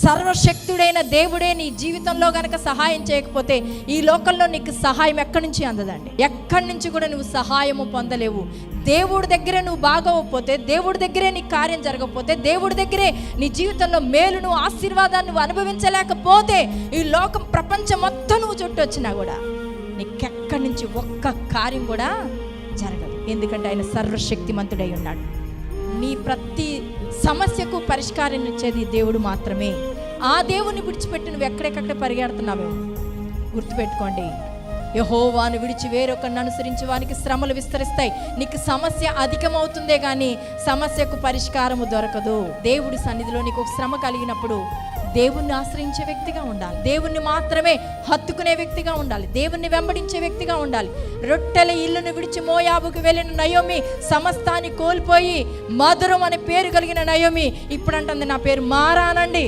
సర్వశక్తుడైన దేవుడే నీ జీవితంలో గనక సహాయం చేయకపోతే ఈ లోకంలో నీకు సహాయం ఎక్కడి నుంచి అందదండి. ఎక్కడి నుంచి కూడా నువ్వు సహాయము పొందలేవు. దేవుడి దగ్గరే నువ్వు బాగోకపోతే, దేవుడి దగ్గరే నీ కార్యం జరగకపోతే, దేవుడి దగ్గరే నీ జీవితంలో మేలును ఆశీర్వాదాన్ని నువ్వు అనుభవించలేకపోతే, ఈ లోకం ప్రపంచం మొత్తం నువ్వు చుట్టూ వచ్చినా కూడా నీకెక్కడి నుంచి ఒక్క కార్యం కూడా జరగదు. ఎందుకంటే ఆయన సర్వశక్తిమంతుడై ఉన్నాడు. నీ ప్రతి సమస్యకు పరిష్కారం ఇచ్చేది దేవుడు మాత్రమే. ఆ దేవుని విడిచిపెట్టి నువ్వు ఎక్కడెక్కడ పరిగెడుతున్నావేమో గుర్తుపెట్టుకోండి. యెహోవాను విడిచి వేరొకరిని అనుసరించి వానికి శ్రమలు విస్తరిస్తాయి. నీకు సమస్య అధికమవుతుందే కానీ సమస్యకు పరిష్కారము దొరకదు. దేవుడి సన్నిధిలో నీకు ఒక శ్రమ కలిగినప్పుడు దేవుణ్ణి ఆశ్రయించే వ్యక్తిగా ఉండాలి. దేవుణ్ణి మాత్రమే హత్తుకునే వ్యక్తిగా ఉండాలి. దేవుణ్ణి వెంబడించే వ్యక్తిగా ఉండాలి. రొట్టెల ఇల్లును విడిచి మోయాబుకు వెళ్ళిన నయోమి సమస్తాన్ని కోల్పోయి మధురం అనే పేరు కలిగిన నయోమి ఇప్పుడు అంటుంది, నా పేరు మారానండి.